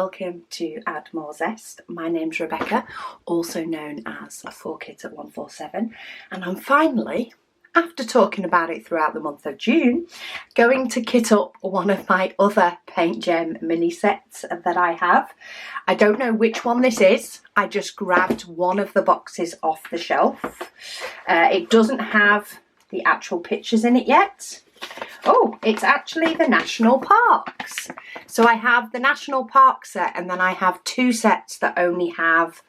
welcome to Add More Zest. My name's Rebecca, also known as 4Kids at 147, and I'm finally, after talking about it throughout the month of June, going to kit up one of my other PaintGem mini sets that I have. I don't know which one this is. I just grabbed one of the boxes off the shelf. It doesn't have the actual pictures in it yet. Oh, it's actually the National Parks. So I have the National Park set, and then I have two sets that only have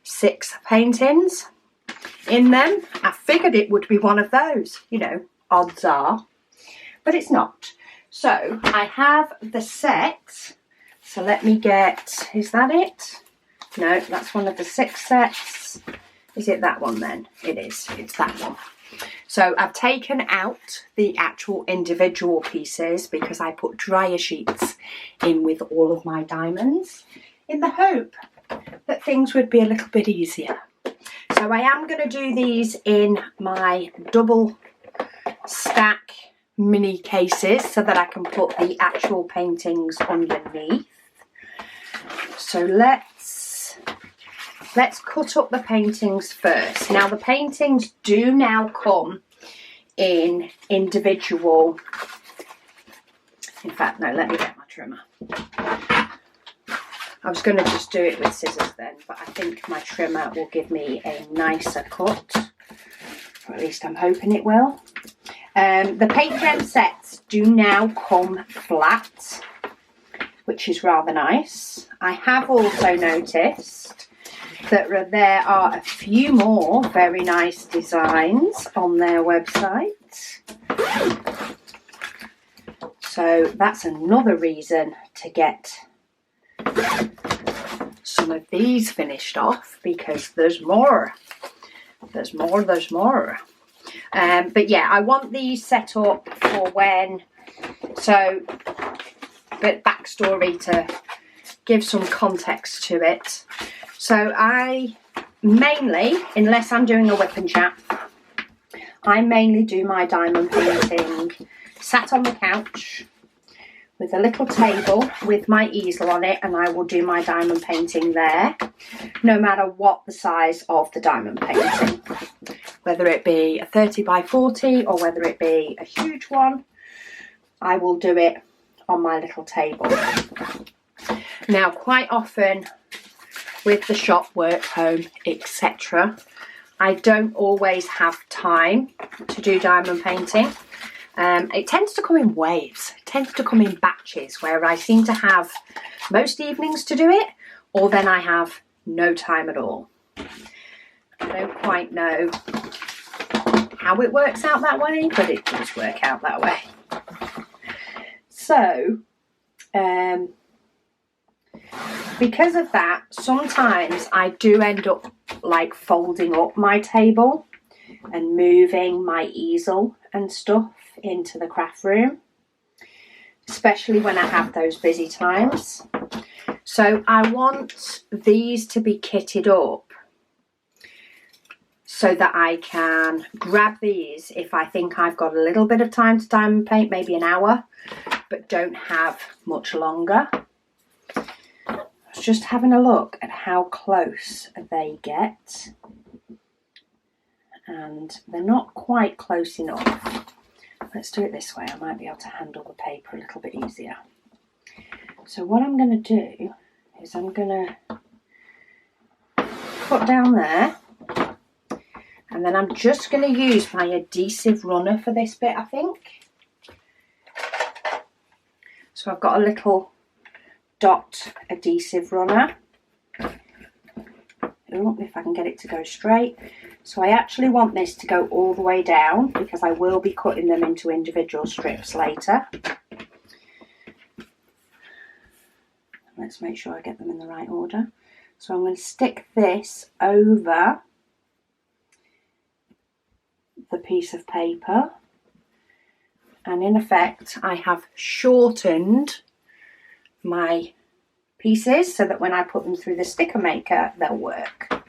6 paintings in them. I figured it would be one of those, you know, odds are, but it's not. So I have the set. So let me get, is that it? No, that's one of the 6 sets. Is it that one then? It is, it's that one. So I've taken out the actual individual pieces because I put dryer sheets in with all of my diamonds in the hope that things would be a little bit easier. So I am going to do these in my double stack mini cases so that I can put the actual paintings underneath. So let's cut up the paintings first. Now the paintings do now come in individual, in fact no, let me get my trimmer. I was going to just do it with scissors then, but I think my trimmer will give me a nicer cut, or at least I'm hoping it will. The PaintGem sets do now come flat, which is rather nice. I have also noticed that there are a few more very nice designs on their website. So that's another reason to get some of these finished off, because there's more. There's more. But yeah, I want these set up for when, so, but backstory to give some context to it. So I mainly, unless I'm doing a whip and chat, I mainly do my diamond painting sat on the couch with a little table with my easel on it, and I will do my diamond painting there, no matter what the size of the diamond painting. Whether it be a 30 by 40 or whether it be a huge one, I will do it on my little table. Now, quite often, with the shop, work, home, etc., I don't always have time to do diamond painting. It tends to come in waves. It tends to come in batches where I seem to have most evenings to do it, or then I have no time at all. I don't quite know how it works out that way, but it does work out that way. So, because of that, sometimes I do end up like folding up my table and moving my easel and stuff into the craft room, especially when I have those busy times. So I want these to be kitted up so that I can grab these if I think I've got a little bit of time to diamond paint, maybe an hour, but don't have much longer. I was just having a look at how close they get, and they're not quite close enough. Let's do it this way. I might be able to handle the paper a little bit easier. So what I'm going to do is I'm going to put down there, and then I'm just going to use my adhesive runner for this bit, I think. So I've got a little dot adhesive runner. Ooh, if I can get it to go straight. So I actually want this to go all the way down because I will be cutting them into individual strips later. Let's make sure I get them in the right order. So I'm going to stick this over the piece of paper, and in effect I have shortened my pieces so that when I put them through the sticker maker they'll work.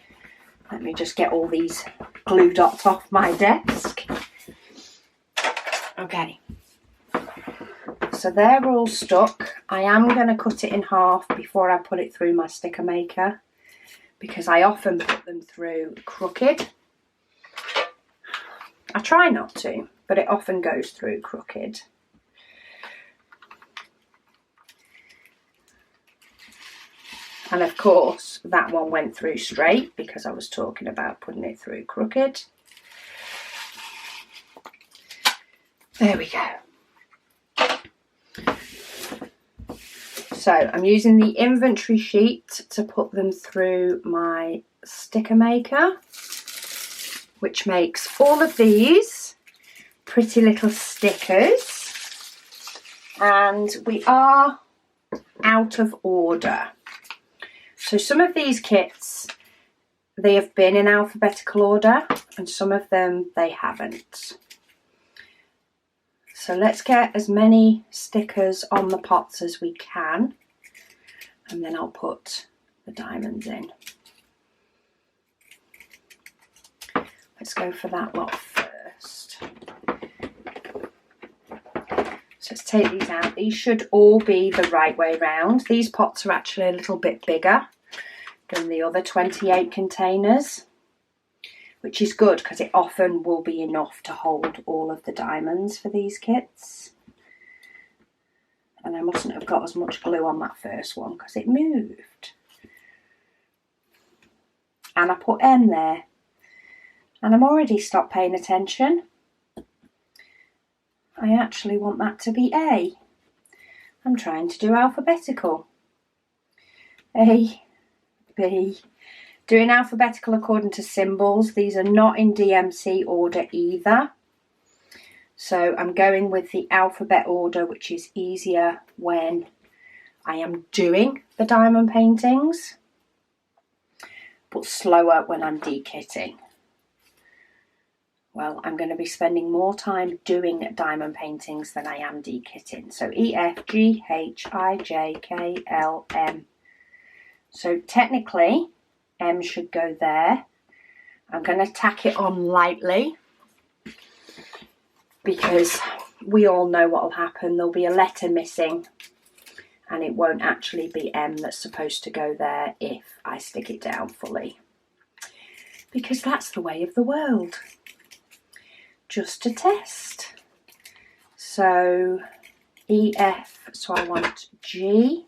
Let me just get all these glue dots off my desk. Okay, So they're all stuck. I am going to cut it in half before I put it through my sticker maker, because I often put them through crooked. I try not to, but it often goes through crooked. And of course, that one went through straight because I was talking about putting it through crooked. There we go. So I'm using the inventory sheet to put them through my sticker maker, which makes all of these pretty little stickers. And we are out of order. So some of these kits, they have been in alphabetical order, and some of them they haven't. So let's get as many stickers on the pots as we can, and then I'll put the diamonds in. Let's go for that lot first. So let's take these out. These should all be the right way round. These pots are actually a little bit bigger than the other 28 containers, which is good because it often will be enough to hold all of the diamonds for these kits. And I mustn't have got as much glue on that first one because it moved. And I put M there. And I'm already stopped paying attention. I actually want that to be A. I'm trying to do alphabetical. A, B. Doing alphabetical according to symbols. These are not in DMC order either. So I'm going with the alphabet order, which is easier when I am doing the diamond paintings, but slower when I'm dekitting. Well, I'm going to be spending more time doing diamond paintings than I am dekitting. So E, F, G, H, I, J, K, L, M. So technically, M should go there. I'm going to tack it on lightly because we all know what will happen. There'll be a letter missing and it won't actually be M that's supposed to go there if I stick it down fully. Because that's the way of the world. Just to test. So E, F, so I want G.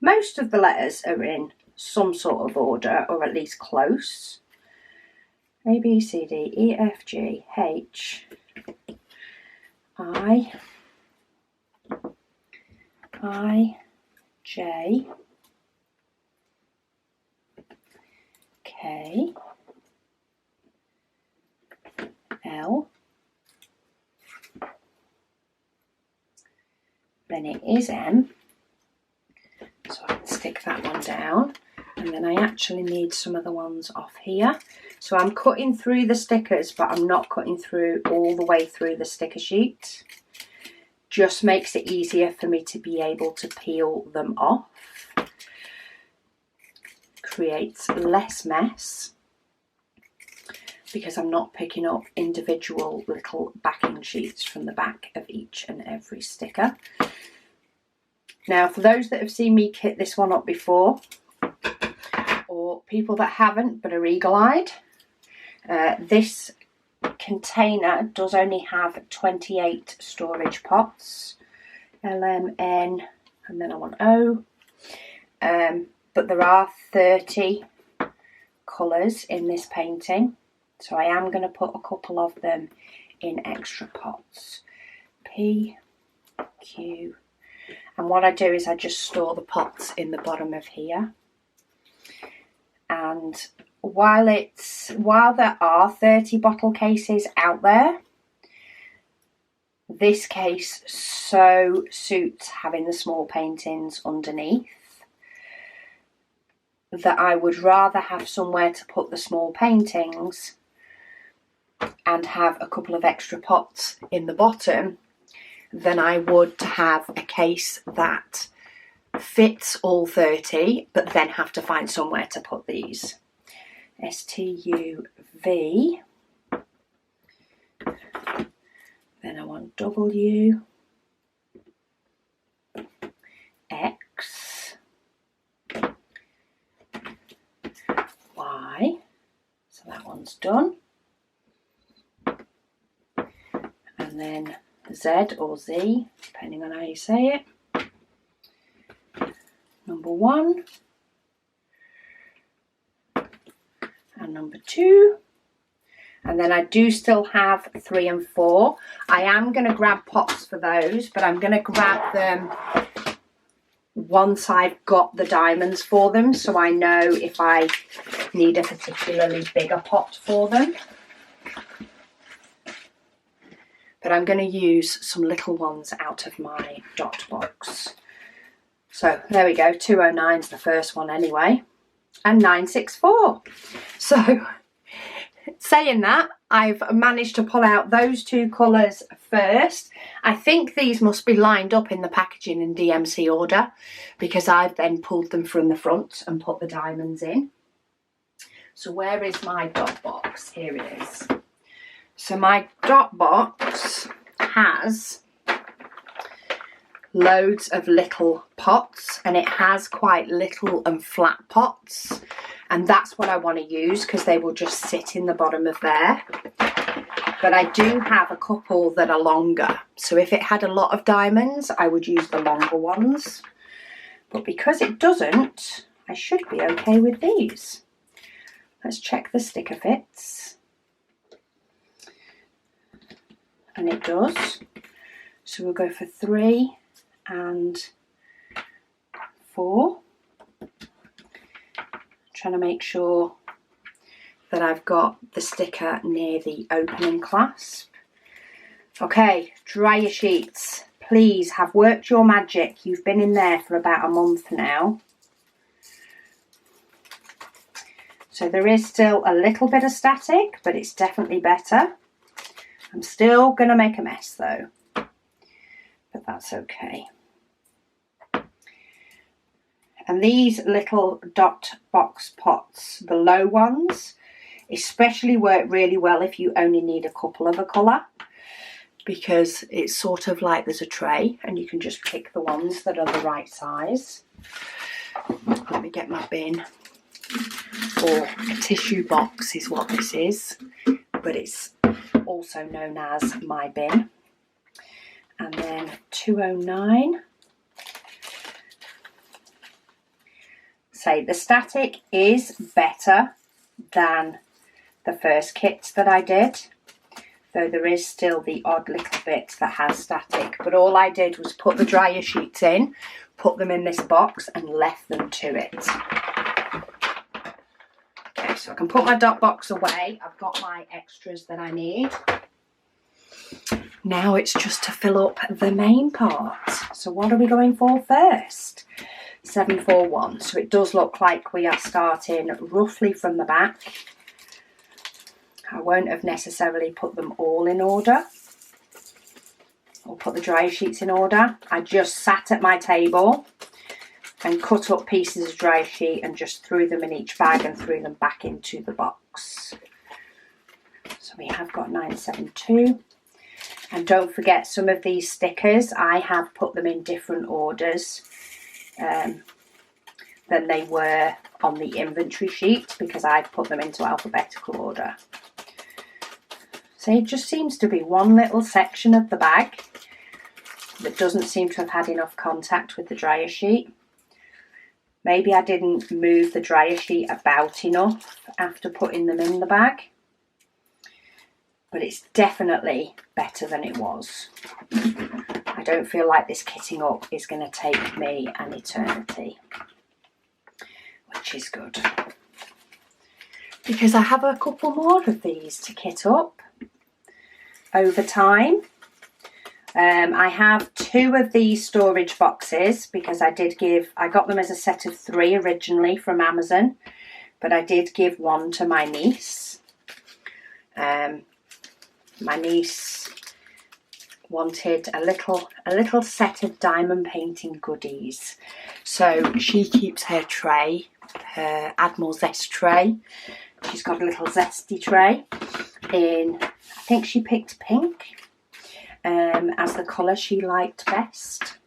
Most of the letters are in some sort of order, or at least close. A, B, C, D, E, F, G, H, I, J, K, L, then it is M, so I can stick that one down, and then I actually need some of the ones off here. So I'm cutting through the stickers, but I'm not cutting through all the way through the sticker sheet. Just makes it easier for me to be able to peel them off. Creates less mess, because I'm not picking up individual little backing sheets from the back of each and every sticker. Now, for those that have seen me kit this one up before, or people that haven't but are eagle-eyed, this container does only have 28 storage pots, L, M, N, and then I want O, but there are 30 colours in this painting. So I am going to put a couple of them in extra pots. P, Q, and what I do is I just store the pots in the bottom of here. And while there are 30 bottle cases out there, this case so suits having the small paintings underneath that I would rather have somewhere to put the small paintings and have a couple of extra pots in the bottom than I would to have a case that fits all 30 but then have to find somewhere to put these. S-T-U-V, then I want W, and then Z or Z, depending on how you say it. Number 1 and number 2. And then I do still have 3 and 4. I am going to grab pots for those, but I'm going to grab them once I've got the diamonds for them, so I know if I need a particularly bigger pot for them. But I'm going to use some little ones out of my dot box. So there we go, 209 is the first one anyway, and 964. So saying that, I've managed to pull out those 2 colours first. I think these must be lined up in the packaging in DMC order, because I've then pulled them from the front and put the diamonds in. So where is my dot box? Here it is. So my dot box has loads of little pots, and it has quite little and flat pots, and that's what I want to use because they will just sit in the bottom of there. But I do have a couple that are longer, so if it had a lot of diamonds I would use the longer ones, but because it doesn't, I should be okay with these. Let's check the sticker fits. And it does. So we'll go for 3 and 4. Trying to make sure that I've got the sticker near the opening clasp. Okay, dryer sheets, please have worked your magic. You've been in there for about a month now. So there is still a little bit of static, but it's definitely better. I'm still going to make a mess though, but that's okay. And these little dot box pots, the low ones, especially work really well if you only need a couple of a colour, because it's sort of like there's a tray and you can just pick the ones that are the right size. Let me get my bin, or a tissue box is what this is, but it's also known as my bin. And then 209. So the static is better than the first kit that I did, though there is still the odd little bit that has static, but all I did was put the dryer sheets in, put them in this box and left them to it. Okay, so I can put my dot box away. I've got my extras that I need. Now it's just to fill up the main part. So what are we going for first? 741. So it does look like we are starting roughly from the back. I won't have necessarily put them all in order, or put the dryer sheets in order. I just sat at my table and cut up pieces of dryer sheet and just threw them in each bag and threw them back into the box. So we have got 972. And don't forget, some of these stickers, I have put them in different orders than they were on the inventory sheet, because I've put them into alphabetical order. So it just seems to be one little section of the bag that doesn't seem to have had enough contact with the dryer sheet. Maybe I didn't move the dryer sheet about enough after putting them in the bag, but it's definitely better than it was. I don't feel like this kitting up is going to take me an eternity, which is good, because I have a couple more of these to kit up over time. I have 2 of these storage boxes, because I got them as a set of 3 originally from Amazon, but I did give one to my niece. My niece wanted a little set of diamond painting goodies, so she keeps her tray, her Admiral Zest tray. She's got a little zesty tray in, I think she picked pink as the colour she liked best.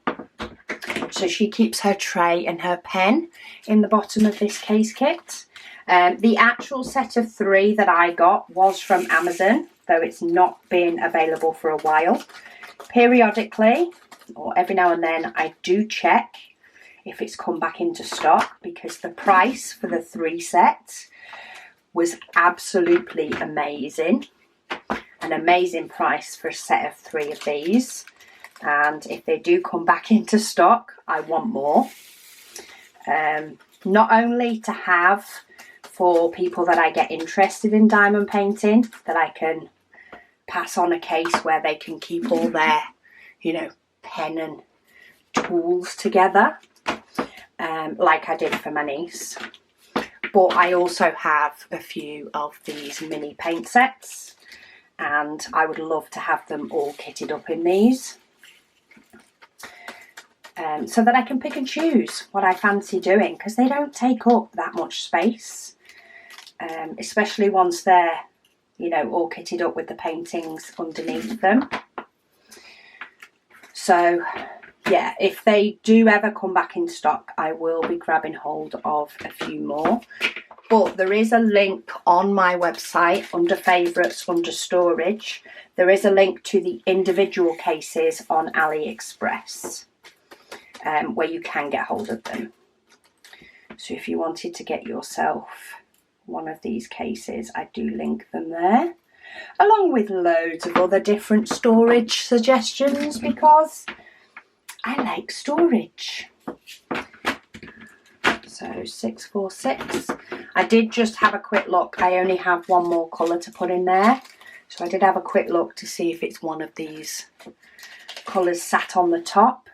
So she keeps her tray and her pen in the bottom of this case kit. The actual set of 3 that I got was from Amazon. though it's not been available for a while. Periodically, or every now and then, I do check if it's come back into stock, because the price for the 3 sets was absolutely amazing. An amazing price for a set of 3 of these. And if they do come back into stock, I want more. Not only to have for people that I get interested in diamond painting, that I can pass on a case where they can keep all their, you know, pen and tools together, like I did for my niece. But I also have a few of these mini paint sets, and I would love to have them all kitted up in these. So that I can pick and choose what I fancy doing, because they don't take up that much space, especially once they're, you know, all kitted up with the paintings underneath them. So yeah, if they do ever come back in stock, I will be grabbing hold of a few more. But there is a link on my website under favourites, under storage. There is a link to the individual cases on AliExpress, where you can get hold of them. So if you wanted to get yourself one of these cases, I do link them there, along with loads of other different storage suggestions, because I like storage. So 646. I did just have a quick look. I only have one more colour to put in there. So I did have a quick look to see if it's one of these colours sat on the top.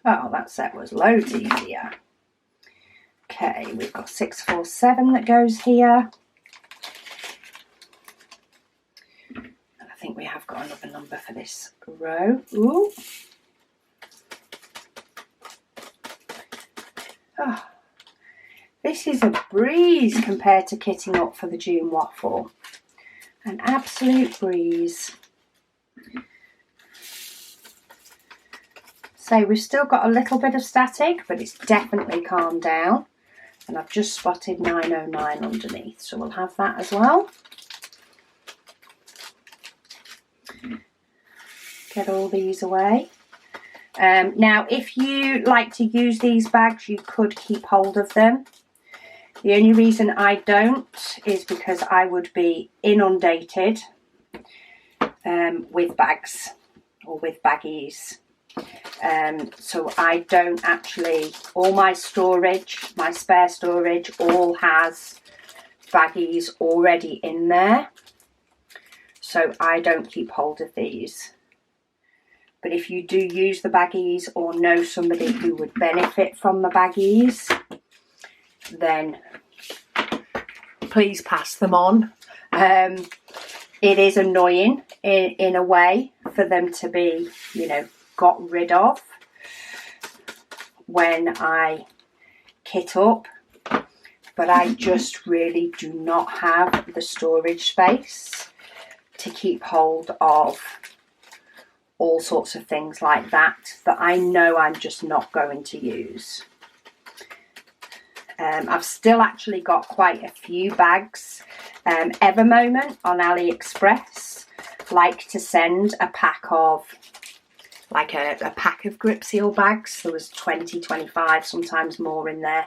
Oh, that set was loads easier. Okay, we've got 647 that goes here. And I think we have got another number for this row. Ooh. Oh, this is a breeze compared to kitting up for the June waffle. An absolute breeze. So we've still got a little bit of static, but it's definitely calmed down. And I've just spotted 909 underneath, so we'll have that as well. Get all these away. Now, if you like to use these bags, you could keep hold of them. The only reason I don't is because I would be inundated with bags or with baggies. So I don't actually, all my storage, my spare storage, all has baggies already in there. So I don't keep hold of these. But if you do use the baggies or know somebody who would benefit from the baggies, then please pass them on. It is annoying in a way for them to be, you know, got rid of when I kit up, but I just really do not have the storage space to keep hold of all sorts of things like that I know I'm just not going to use. I've still actually got quite a few bags. Evermoment on AliExpress like to send a pack of, like a pack of grip seal bags. There was 20, 25, sometimes more in there.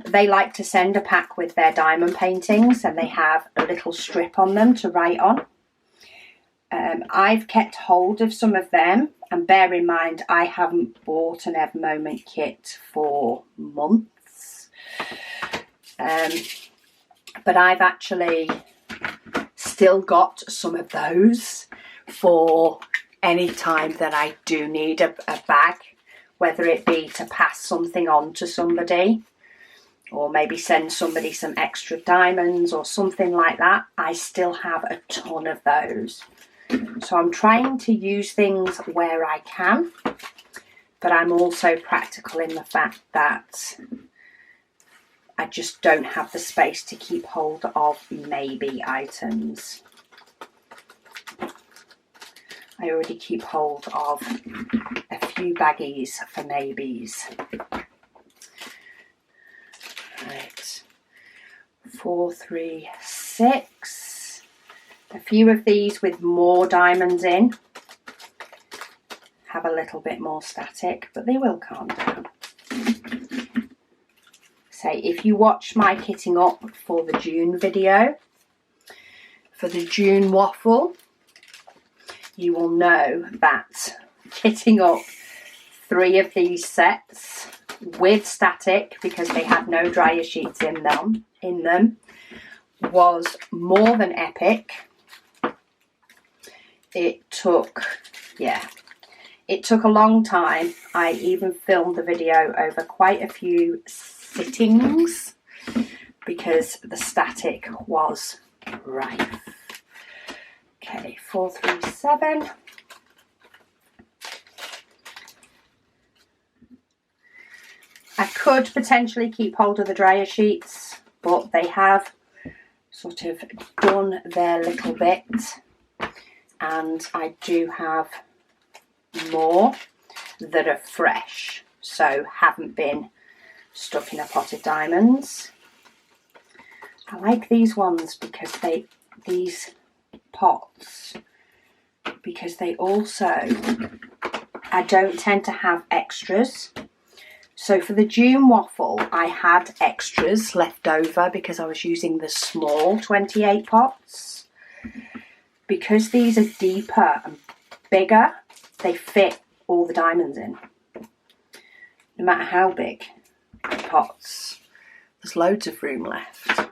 They like to send a pack with their diamond paintings, and they have a little strip on them to write on. I've kept hold of some of them, and bear in mind I haven't bought an Evermoment kit for months. But I've actually still got some of those for any time that I do need a bag, whether it be to pass something on to somebody or maybe send somebody some extra diamonds or something like that. I still have a ton of those. So I'm trying to use things where I can, but I'm also practical in the fact that I just don't have the space to keep hold of maybe items. I already keep hold of a few baggies for maybes. Right, 4, 3, 6. A few of these with more diamonds in have a little bit more static, but they will calm down. So if you watch my kitting up for the June video, for the June waffle, you will know that kitting up 3 of these sets with static, because they had no dryer sheets in them, was more than epic. It took a long time. I even filmed the video over quite a few sittings because the static was rife. Okay, 4, 3, 7. I could potentially keep hold of the dryer sheets, but they have sort of done their little bit, and I do have more that are fresh, so haven't been stuck in a pot of diamonds. I like these ones because these pots, because they also, I don't tend to have extras. So for the June waffle, I had extras left over because I was using the small 28 pots. Because these are deeper and bigger, they fit all the diamonds in. No matter how big the pots, there's loads of room left.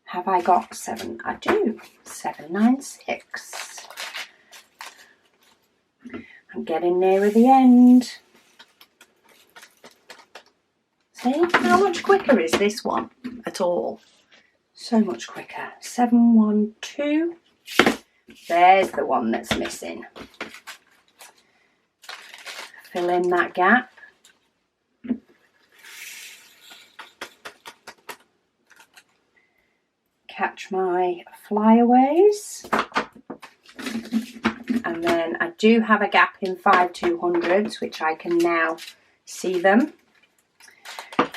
Have I got 7? I do. 7, 9, 6. I'm getting nearer the end. See, how much quicker is this one at all? So much quicker. 7, 1, 2. There's the one that's missing. Fill in that gap. Catch my flyaways. And then I do have a gap in 5 200s, which I can now see them.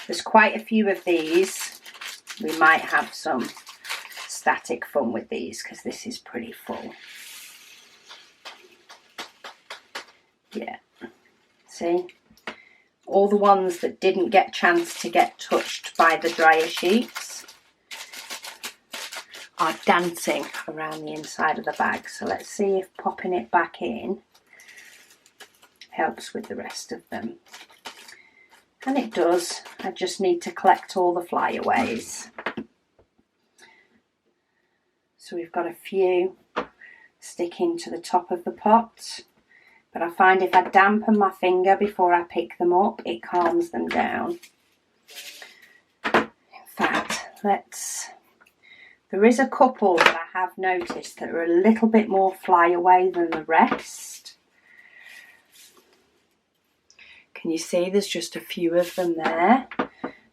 There's quite a few of these. We might have some static fun with these because this is pretty full. Yeah, see? All the ones that didn't get a chance to get touched by the dryer sheets are dancing around the inside of the bag. So let's see if popping it back in helps with the rest of them. And it does. I just need to collect all the flyaways. So we've got a few sticking to the top of the pot. But I find if I dampen my finger before I pick them up, it calms them down. In fact, there is a couple that I have noticed that are a little bit more flyaway than the rest. Can you see there's just a few of them there?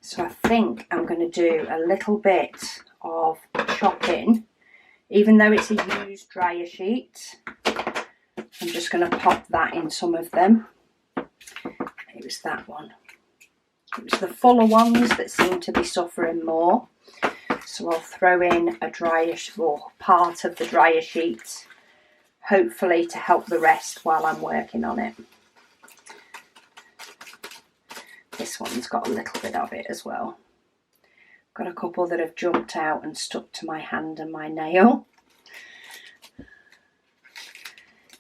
So I think I'm going to do a little bit of chopping. Even though it's a used dryer sheet, I'm just going to pop that in some of them. It was that one. It was the fuller ones that seem to be suffering more. So I'll throw in a dryer or part of the dryer sheet, hopefully to help the rest while I'm working on it. This one's got a little bit of it as well. Got a couple that have jumped out and stuck to my hand and my nail.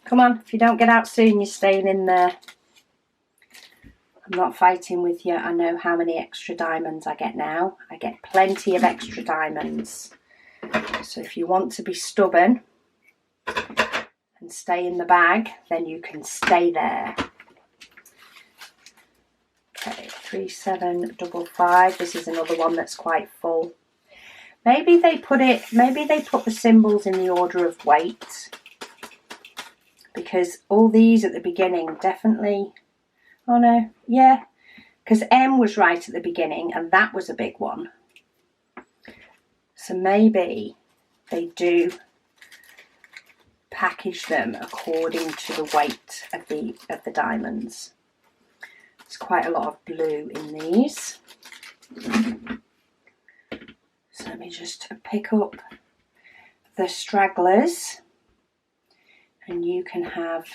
Come on, if you don't get out soon, you're staying in there. I'm not fighting with you. I know how many extra diamonds I get now. I get plenty of extra diamonds. So if you want to be stubborn and stay in the bag, then you can stay there. Okay, 3, 7, 5, 5. This is another one that's quite full. Maybe they put the symbols in the order of weight, because all these at the beginning definitely, oh no, yeah, because M was right at the beginning and that was a big one. So maybe they do package them according to the weight of the diamonds. There's quite a lot of blue in these. let me just pick up the stragglers, and you can have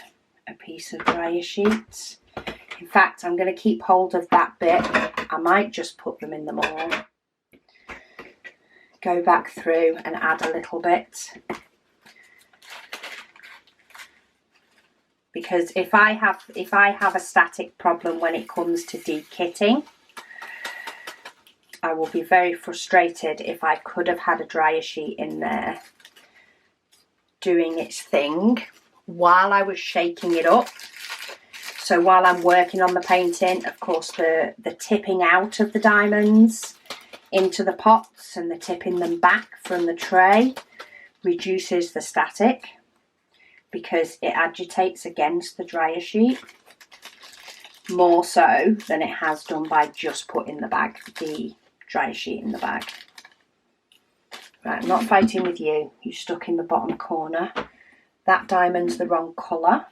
a piece of dryer sheets. In fact, I'm going to keep hold of that bit. I might just put them in them all. Go back through and add a little bit. Because if I have a static problem when it comes to de-kitting, I will be very frustrated if I could have had a dryer sheet in there doing its thing while I was shaking it up. So while I'm working on the painting, of course, the tipping out of the diamonds into the pots and the tipping them back from the tray reduces the static because it agitates against the dryer sheet more so than it has done by just putting the dryer sheet in the bag. Right, I'm not fighting with you. You're stuck in the bottom corner. That diamond's the wrong colour.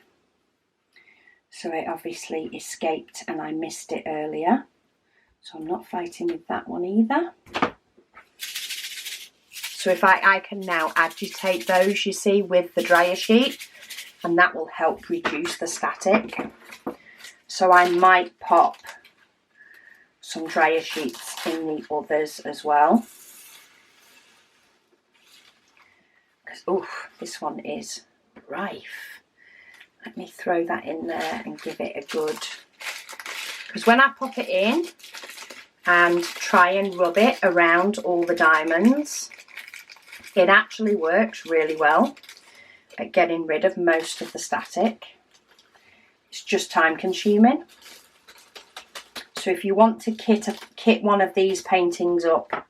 So it obviously escaped and I missed it earlier. So I'm not fighting with that one either. So if I can now agitate those, you see, with the dryer sheet, and that will help reduce the static. So I might pop some dryer sheets in the others as well. Because, oof, this one is rife. Let me throw that in there and give it a good... Because when I pop it in and try and rub it around all the diamonds, it actually works really well at getting rid of most of the static. It's just time consuming. So if you want to kit one of these paintings up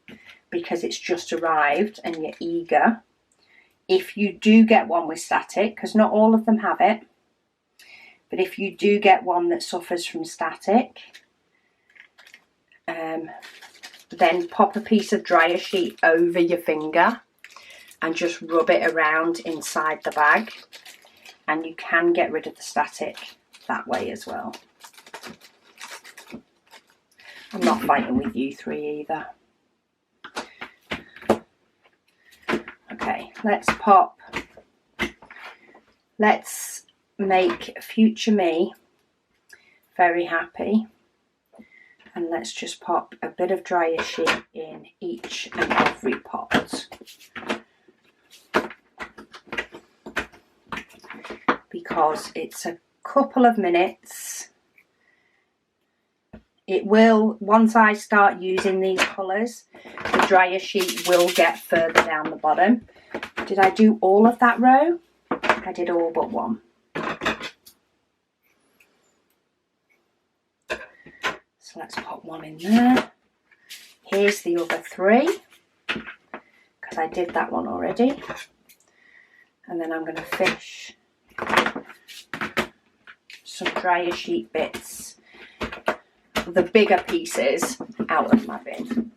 because it's just arrived and you're eager, if you do get one with static, because not all of them have it, but if you do get one that suffers from static, then pop a piece of dryer sheet over your finger and just rub it around inside the bag, and you can get rid of the static that way as well. I'm not fighting with you three either. Okay, let's make future me very happy, and let's just pop a bit of dryer sheet in each and every pot, because it's a couple of minutes. It will, once I start using these colours, the dryer sheet will get further down the bottom. Did I do all of that row? I did all but one. So let's put one in there. Here's the other three, because I did that one already. And then I'm going to fish some dryer sheet bits, the bigger pieces, out of my bin.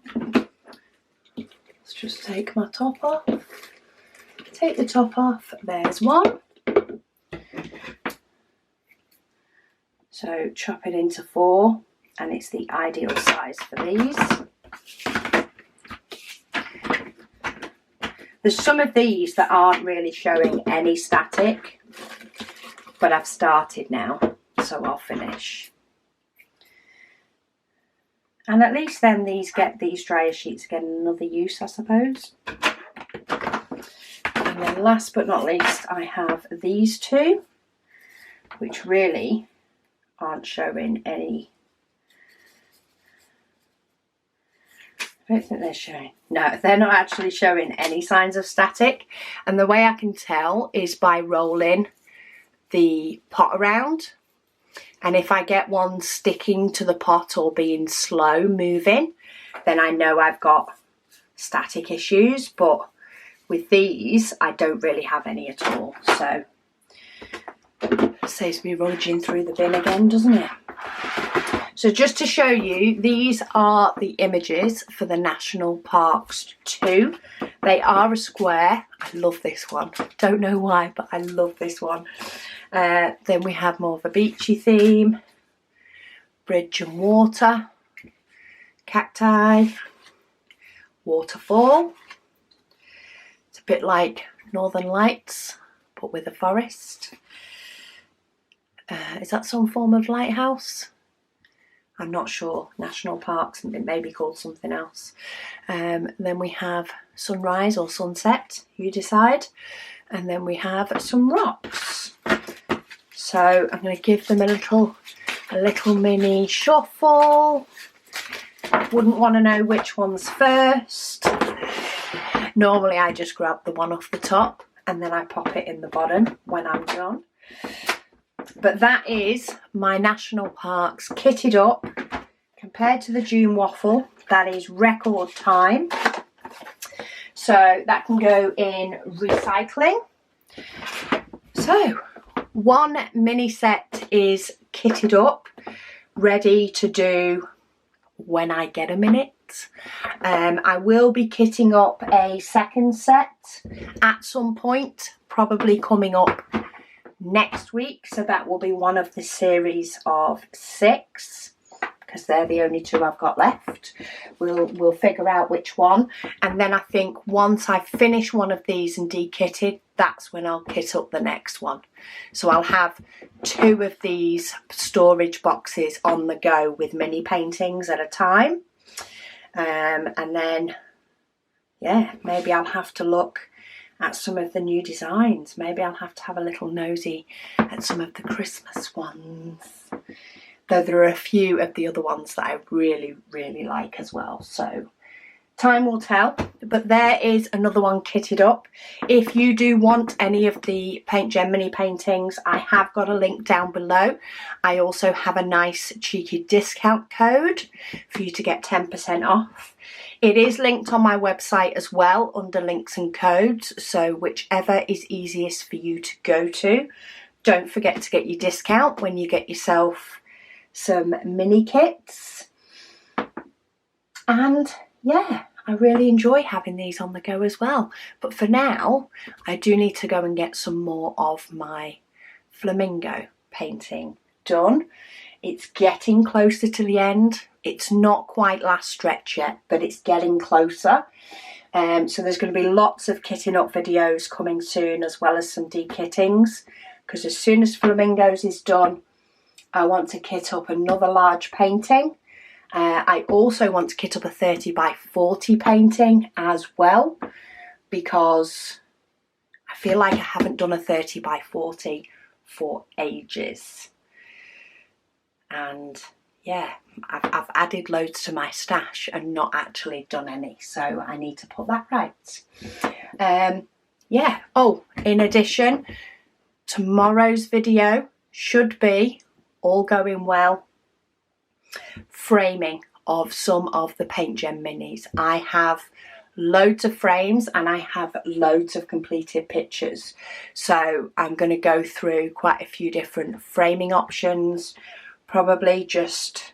Let's just take my top off. Take the top off. There's one. So chop it into 4, and it's the ideal size for these. There's some of these that aren't really showing any static, but I've started now, so I'll finish. And at least then these dryer sheets get another use, I suppose. And then last but not least, I have these two, which really aren't showing any. I don't think they're showing. No, they're not actually showing any signs of static. And the way I can tell is by rolling the pot around. And if I get one sticking to the pot or being slow moving, then I know I've got static issues. But with these, I don't really have any at all. So it saves me rummaging through the bin again, doesn't it? So just to show you, these are the images for the National Parks 2. They are a square. I love this one. Don't know why, but I love this one. Then we have more of a beachy theme, bridge and water, cacti, waterfall. It's a bit like Northern Lights, but with a forest. Is that some form of lighthouse? I'm not sure. National parks, it may be called something else. Then we have sunrise or sunset, you decide. And then we have some rocks. So I'm going to give them a little mini shuffle. Wouldn't want to know which one's first. Normally I just grab the one off the top and then I pop it in the bottom when I'm done. But that is my national parks kitted up. Compared to the June waffle, that is record time. So that can go in recycling. So one mini set is kitted up, ready to do when I get a minute. I will be kitting up a second set at some point, probably coming up next week. So that will be one of the series of 6, because they're the only 2 I've got left. We'll figure out which one, and then I think once I finish one of these and de-kitted, that's when I'll kit up the next one. So I'll have 2 of these storage boxes on the go with mini paintings at a time. And then, yeah, maybe I'll have to look at some of the new designs. Maybe I'll have to have a little nosy at some of the Christmas ones. Though there are a few of the other ones that I really, really like as well. So time will tell. But there is another one kitted up. If you do want any of the PaintGem mini paintings, I have got a link down below. I also have a nice cheeky discount code for you to get 10% off. It is linked on my website as well under links and codes. So whichever is easiest for you to go to. Don't forget to get your discount when you get yourself some mini kits. And yeah, I really enjoy having these on the go as well. But for now, I do need to go and get some more of my flamingo painting done. It's getting closer to the end. It's not quite last stretch yet, but it's getting closer. So there's going to be lots of kitting up videos coming soon, as well as some de-kittings, because as soon as flamingos is done, I want to kit up another large painting. I also want to kit up a 30 by 40 painting as well, because I feel like I haven't done a 30 by 40 for ages. And yeah, I've added loads to my stash and not actually done any, so I need to put that right. Yeah, oh, in addition, tomorrow's video should be, all going well, framing of some of the PaintGem minis. I have loads of frames and I have loads of completed pictures, so I'm going to go through quite a few different framing options. Probably just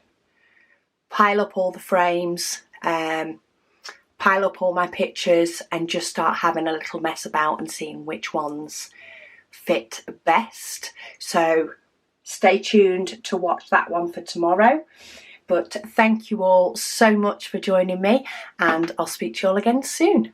pile up all the frames, pile up all my pictures, and just start having a little mess about and seeing which ones fit best. So stay tuned to watch that one for tomorrow. But thank you all so much for joining me, and I'll speak to you all again soon.